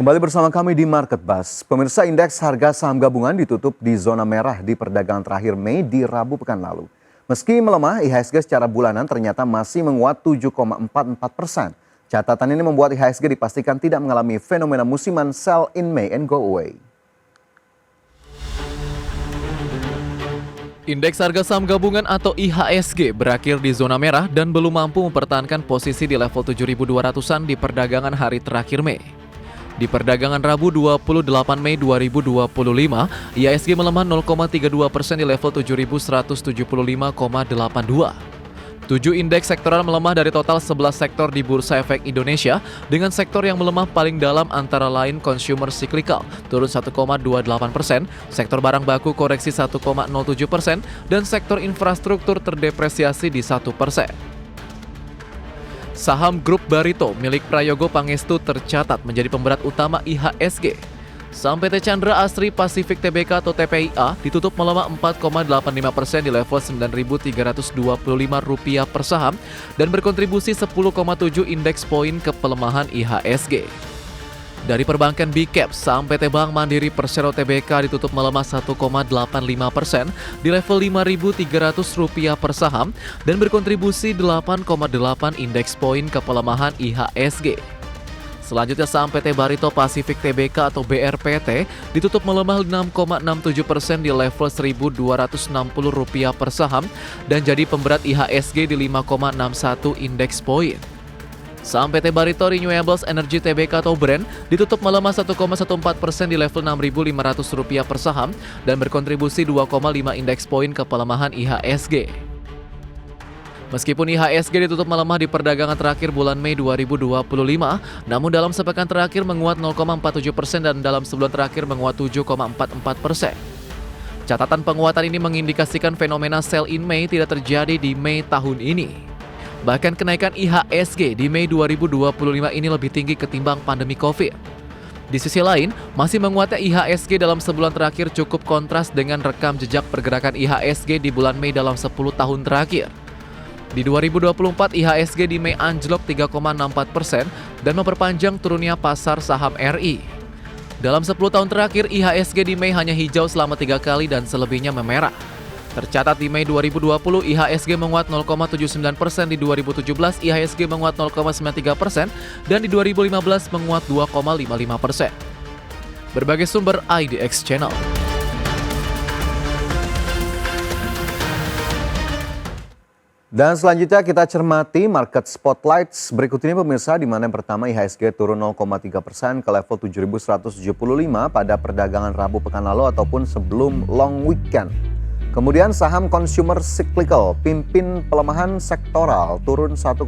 Kembali bersama kami di Market Buzz. Pemirsa, indeks harga saham gabungan ditutup di zona merah di perdagangan terakhir Mei di Rabu pekan lalu. Meski melemah, IHSG secara bulanan ternyata masih menguat 7,44%. Catatan ini membuat IHSG dipastikan tidak mengalami fenomena musiman sell in May and go away. Indeks harga saham gabungan atau IHSG berakhir di zona merah dan belum mampu mempertahankan posisi di level 7.200-an di perdagangan hari terakhir Mei. Di perdagangan Rabu 28 Mei 2025, IHSG melemah 0,32% di level 7.175,82. 7 indeks sektoral melemah dari total 11 sektor di Bursa Efek Indonesia, dengan sektor yang melemah paling dalam antara lain consumer cyclical turun 1,28%, sektor barang baku koreksi 1,07%, dan sektor infrastruktur terdepresiasi di 1%. Saham grup Barito milik Prayogo Pangestu tercatat menjadi pemberat utama IHSG. Saham PT Chandra Asri Pasifik Tbk atau TPIA ditutup melemah 4,85% di level Rp9.325 per saham dan berkontribusi 10,7 indeks poin ke pelemahan IHSG. Dari perbankan Bcap, saham PT Bank Mandiri Persero Tbk ditutup melemah 1,85% di level Rp5.300 per saham dan berkontribusi 8,8 indeks poin ke pelemahan IHSG. Selanjutnya saham PT Barito Pasifik Tbk atau BRPT ditutup melemah 6,67% di level Rp1.260 per saham dan jadi pemberat IHSG di 5,61 indeks poin. Saham PT Barito Renewables Energy Tbk atau BREN ditutup melemah 1,14% di level Rp6.500 per saham dan berkontribusi 2,5 indeks poin ke pelemahan IHSG. Meskipun IHSG ditutup melemah di perdagangan terakhir bulan Mei 2025, namun dalam sepekan terakhir menguat 0,47% dan dalam sebulan terakhir menguat 7,44%. Catatan penguatan ini mengindikasikan fenomena sell in May tidak terjadi di Mei tahun ini. Bahkan kenaikan IHSG di Mei 2025 ini lebih tinggi ketimbang pandemi COVID. Di sisi lain, masih menguatnya IHSG dalam sebulan terakhir cukup kontras dengan rekam jejak pergerakan IHSG di bulan Mei dalam 10 tahun terakhir. Di 2024, IHSG di Mei anjlok 3,64% dan memperpanjang turunnya pasar saham RI. Dalam 10 tahun terakhir, IHSG di Mei hanya hijau selama 3 kali dan selebihnya memerah. Tercatat di Mei 2020, IHSG menguat 0,79%, di 2017 IHSG menguat 0,93%, dan di 2015 menguat 2,55%. Berbagai sumber IDX Channel. Dan selanjutnya kita cermati market spotlights berikut ini pemirsa, di mana yang pertama IHSG turun 0,3% ke level 7.175 pada perdagangan Rabu pekan lalu ataupun sebelum long weekend. Kemudian saham consumer cyclical pimpin pelemahan sektoral turun 1,2%.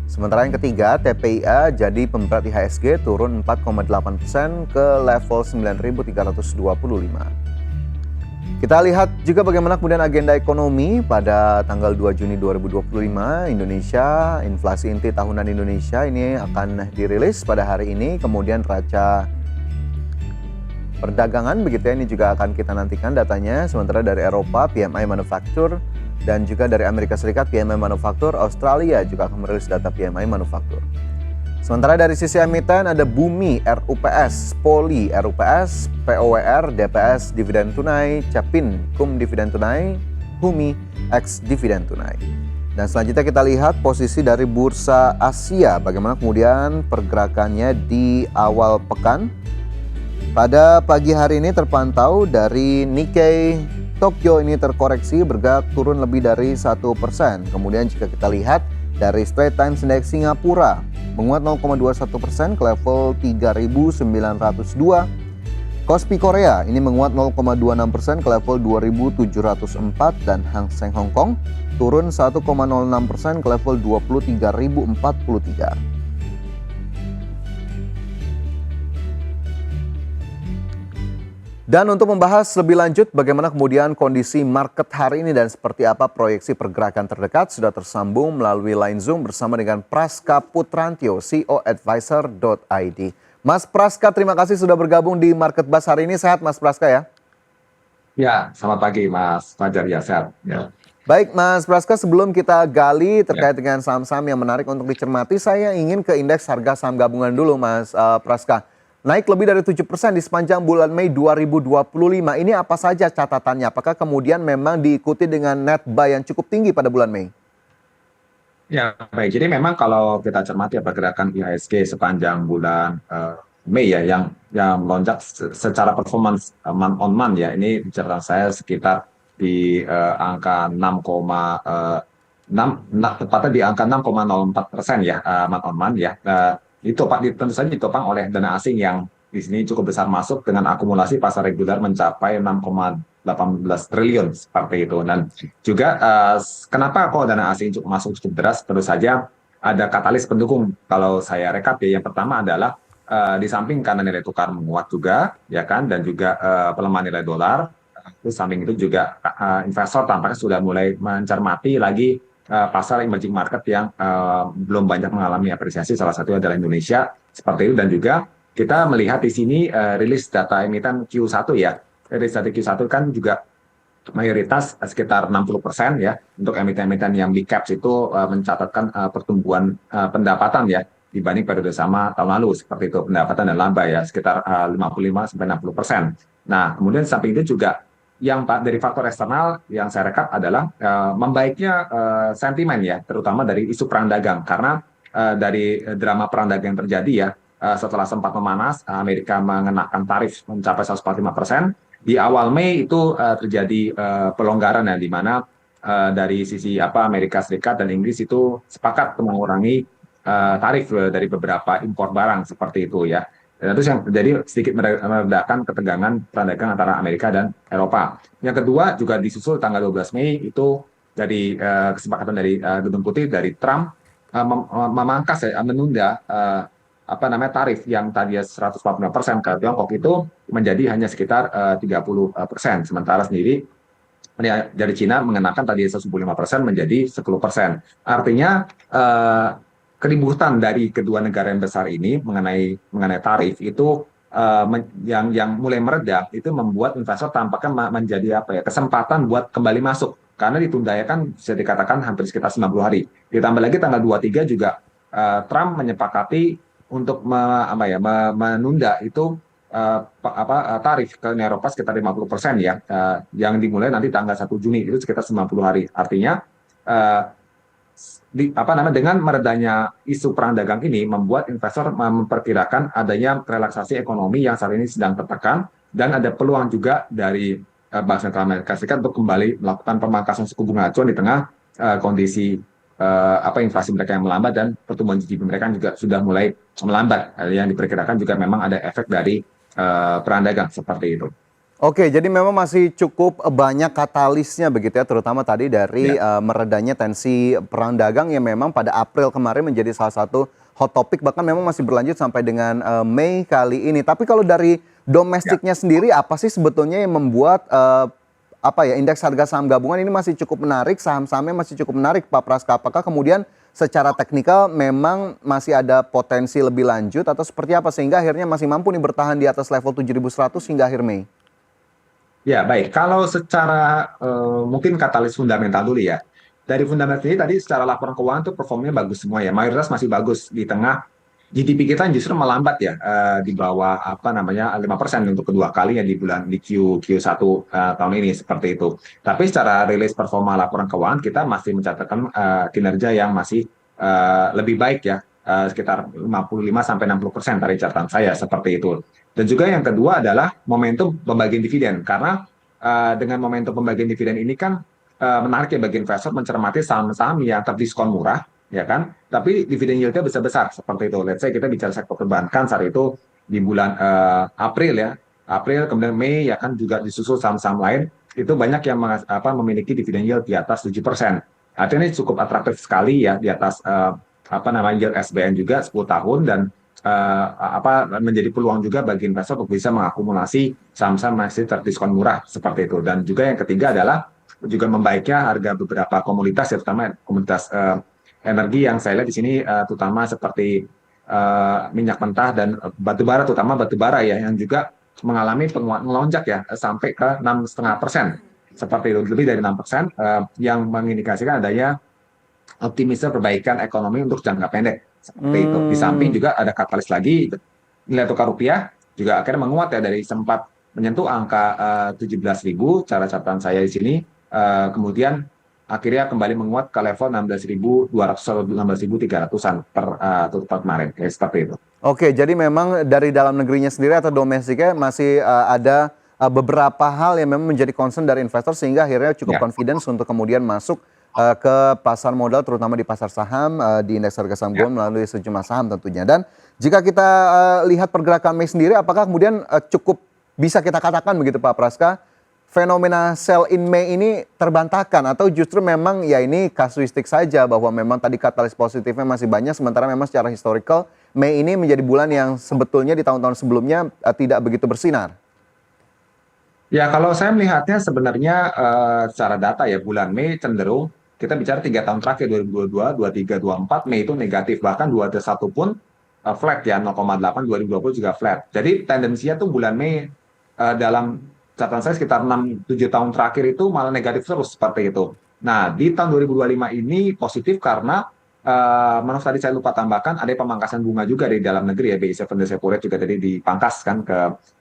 Sementara yang ketiga TPIA jadi pemberat IHSG turun 4,8% ke level 9.325. Kita lihat juga bagaimana kemudian agenda ekonomi pada tanggal 2 Juni 2025 Indonesia, inflasi inti tahunan Indonesia ini akan dirilis pada hari ini, kemudian neraca perdagangan begitu ya, ini juga akan kita nantikan datanya. Sementara dari Eropa PMI manufaktur dan juga dari Amerika Serikat PMI manufaktur, Australia juga akan merilis data PMI manufaktur. Sementara dari sisi emiten ada Bumi, RUPS, Poli, RUPS, POWR, DPS, dividen tunai, Capin, KUM dividen tunai, Humi, X dividen tunai. Dan selanjutnya kita lihat posisi dari Bursa Asia, bagaimana kemudian pergerakannya di awal pekan. Pada pagi hari ini terpantau dari Nikkei Tokyo ini terkoreksi bergerak turun lebih dari 1%. Kemudian jika kita lihat dari Straits Times Index Singapura menguat 0,21% ke level 3.902. Kospi Korea ini menguat 0,26% ke level 2.704 dan Hang Seng Hong Kong turun 1,06% ke level 23.043. Dan untuk membahas lebih lanjut bagaimana kemudian kondisi market hari ini dan seperti apa proyeksi pergerakan terdekat, sudah tersambung melalui line Zoom bersama dengan Praska Putrantyo, CEO Advisor.id. Mas Praska, terima kasih sudah bergabung di Market Buzz hari ini. Sehat Mas Praska ya? Ya, selamat pagi Mas Fajar, ya sehat. Ya. Baik, Mas Praska, sebelum kita gali terkait dengan saham-saham yang menarik untuk dicermati, saya ingin ke indeks harga saham gabungan dulu, Mas Praska. Naik lebih dari 7% di sepanjang bulan Mei 2025. Ini apa saja catatannya? Apakah kemudian memang diikuti dengan net buy yang cukup tinggi pada bulan Mei? Ya, baik. Jadi memang kalau kita cermati pergerakan IHSG sepanjang bulan Mei ya, yang melonjak secara performance month on month ya, ini bicara saya sekitar di angka 6,6, tepatnya di angka 6,04% ya, month on month ya. Itu Pak, tentu saja ditopang oleh dana asing yang di sini cukup besar masuk dengan akumulasi pasar reguler mencapai 6,18 triliun seperti itu. Dan juga kenapa kok dana asing cukup masuk cukup deras? Tentu saja ada katalis pendukung. Kalau saya rekap ya, yang pertama adalah di samping karena nilai tukar menguat juga, ya kan, dan juga pelemahan nilai dolar. Terus samping itu juga investor tampaknya sudah mulai mencermati lagi pasar emerging market yang belum banyak mengalami apresiasi. Salah satunya adalah Indonesia seperti itu, dan juga kita melihat di sini rilis data emiten Q1 ya. Rilis data Q1 kan juga mayoritas sekitar 60% ya, untuk emiten-emiten yang big caps itu mencatatkan pertumbuhan pendapatan ya dibanding periode sama tahun lalu, seperti itu, pendapatan dan laba ya sekitar 55-60%. Nah, kemudian samping itu juga yang dari faktor eksternal yang saya rekap adalah membaiknya sentimen ya, terutama dari isu perang dagang, karena dari drama perang dagang yang terjadi ya, setelah sempat memanas, Amerika mengenakan tarif mencapai 145%. Di awal Mei itu terjadi pelonggaran ya, di mana dari sisi Amerika Serikat dan Inggris itu sepakat mengurangi tarif dari beberapa impor barang seperti itu ya. Dan itu yang terjadi sedikit meredakan ketegangan perang dagang antara Amerika dan Eropa. Yang kedua juga disusul tanggal 12 Mei itu dari kesepakatan dari Gedung Putih dari Trump memangkas ya, menunda tarif yang tadinya 145% ke Tiongkok itu menjadi hanya sekitar 30%. Sementara sendiri dari Cina mengenakan tadi 175% menjadi 10%. Artinya keributan dari kedua negara yang besar ini mengenai tarif itu yang mulai mereda, itu membuat investor tampaknya menjadi kesempatan buat kembali masuk, karena ditunda ya kan, bisa dikatakan hampir sekitar 90 hari. Ditambah lagi tanggal 23 juga Trump menyepakati untuk menunda itu tarif ke Uni Eropa sekitar 50% ya, yang dimulai nanti tanggal 1 Juni itu sekitar 90 hari. Artinya dengan meredanya isu perang dagang ini membuat investor memperkirakan adanya relaksasi ekonomi yang saat ini sedang tertekan, dan ada peluang juga dari Bank Sentral Amerika Serikat untuk kembali melakukan pemangkasan suku bunga acuan di tengah kondisi inflasi mereka yang melambat dan pertumbuhan GDP mereka juga sudah mulai melambat. Yang diperkirakan juga memang ada efek dari perang dagang seperti itu. Oke, jadi memang masih cukup banyak katalisnya begitu ya, terutama tadi dari meredanya tensi perang dagang yang memang pada April kemarin menjadi salah satu hot topic, bahkan memang masih berlanjut sampai dengan Mei kali ini. Tapi kalau dari domestiknya sendiri, apa sih sebetulnya yang membuat indeks harga saham gabungan ini masih cukup menarik, saham-sahamnya masih cukup menarik, Pak Praska? Apakah kemudian secara teknikal memang masih ada potensi lebih lanjut atau seperti apa sehingga akhirnya masih mampu nih bertahan di atas level 7.100 hingga akhir Mei? Ya, baik. Kalau secara mungkin katalis fundamental dulu ya. Dari fundamental ini tadi secara laporan keuangan tuh performanya bagus semua ya. Mayoritas masih bagus di tengah GDP kita justru melambat ya, di bawah 5% untuk kedua kalinya di Q1 tahun ini seperti itu. Tapi secara rilis performa laporan keuangan kita masih mencatatkan kinerja yang masih lebih baik ya, sekitar 55-60% dari catatan saya seperti itu. Dan juga yang kedua adalah momentum pembagian dividen, karena dengan momentum pembagian dividen ini kan menarik ya bagi investor mencermati saham-saham yang terdiskon murah, ya kan? Tapi dividen yieldnya besar-besar seperti itu. Let's say kita bicara sektor perbankan saat itu di bulan April, kemudian Mei ya kan, juga disusul saham-saham lain itu banyak yang memiliki dividen yield di atas 7%. Artinya ini cukup atraktif sekali ya, di atas yield SBN juga 10 tahun, dan menjadi peluang juga bagi investor untuk bisa mengakumulasi saham-saham masih terdiskon murah seperti itu. Dan juga yang ketiga adalah juga membaiknya harga beberapa komoditas ya, terutama komoditas energi yang saya lihat di sini, terutama seperti minyak mentah dan batubara, terutama batubara ya, yang juga mengalami penguatan melonjak ya sampai ke 6,5%. seperti itu, lebih dari 6%, yang mengindikasikan adanya optimisme perbaikan ekonomi untuk jangka pendek seperti itu. Di samping juga ada katalis lagi, nilai tukar rupiah juga akhirnya menguat ya, dari sempat menyentuh angka 17.000, cara catatan saya di sini, kemudian akhirnya kembali menguat ke level 16.200 atau 16.300-an per tutupan kemarin, ya, seperti itu. Oke, jadi memang dari dalam negerinya sendiri atau domestiknya masih ada beberapa hal yang memang menjadi concern dari investor sehingga akhirnya cukup Ya. confidence untuk kemudian masuk ke pasar modal, terutama di pasar saham, di indeks harga saham gabungan melalui sejumlah saham tentunya. Dan jika kita lihat pergerakan Mei sendiri, apakah kemudian cukup bisa kita katakan begitu Pak Praska, fenomena sell in Mei ini terbantahkan atau justru memang ya ini kasuistik saja bahwa memang tadi katalis positifnya masih banyak, sementara memang secara historical Mei ini menjadi bulan yang sebetulnya di tahun-tahun sebelumnya tidak begitu bersinar? Ya, kalau saya melihatnya sebenarnya secara data ya, bulan Mei cenderung, kita bicara 3 tahun terakhir, 2022, 23, 24, Mei itu negatif. Bahkan 21 pun flat ya, 0,8, 2020 juga flat. Jadi tendensinya tuh bulan Mei dalam catatan saya sekitar 6-7 tahun terakhir itu malah negatif terus seperti itu. Nah, di tahun 2025 ini positif karena maaf tadi saya lupa tambahkan, ada pemangkasan bunga juga di dalam negeri ya, BI 7 Days Repo Rate juga tadi dipangkas kan ke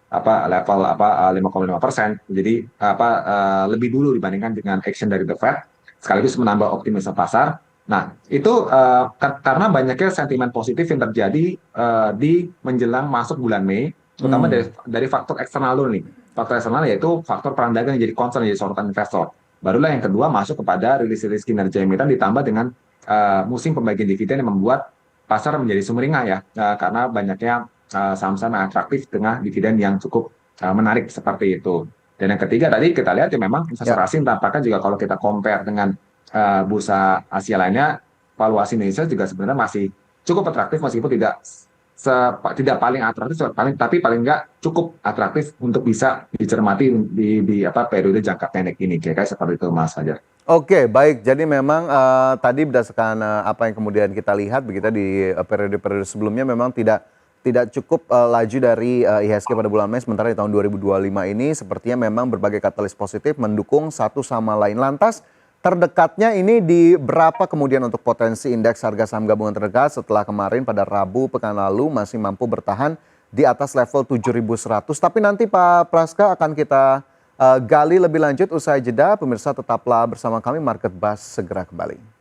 level 5,5%. Jadi lebih dulu dibandingkan dengan action dari The Fed, sekaligus menambah optimisme pasar. Nah, itu karena banyaknya sentimen positif yang terjadi di menjelang masuk bulan Mei, terutama dari faktor eksternal dulu nih. Faktor eksternal yaitu faktor perang dagang yang jadi concern, jadi sorotan investor. Barulah yang kedua masuk kepada rilis-rilis kinerja emiten ditambah dengan musim pembagian dividen yang membuat pasar menjadi sumringah ya, karena banyaknya saham-saham yang atraktif dengan dividen yang cukup menarik seperti itu. Dan yang ketiga tadi kita lihat ya, memang investor asing tampaknya juga kalau kita compare dengan bursa Asia lainnya, valuasi Indonesia juga sebenarnya masih cukup atraktif meskipun tidak paling atraktif, tapi paling nggak cukup atraktif untuk bisa dicermati di periode jangka pendek ini, kayak seperti itu Mas Fajar. Oke, baik. Jadi memang tadi berdasarkan apa yang kemudian kita lihat begitu di periode-periode sebelumnya memang tidak cukup laju dari IHSG pada bulan Mei, sementara di tahun 2025 ini sepertinya memang berbagai katalis positif mendukung satu sama lain. Lantas terdekatnya ini di berapa kemudian untuk potensi indeks harga saham gabungan terdekat setelah kemarin pada Rabu pekan lalu masih mampu bertahan di atas level 7.100. Tapi nanti Pak Praska akan kita gali lebih lanjut usai jeda. Pemirsa tetaplah bersama kami, Market Buzz segera kembali.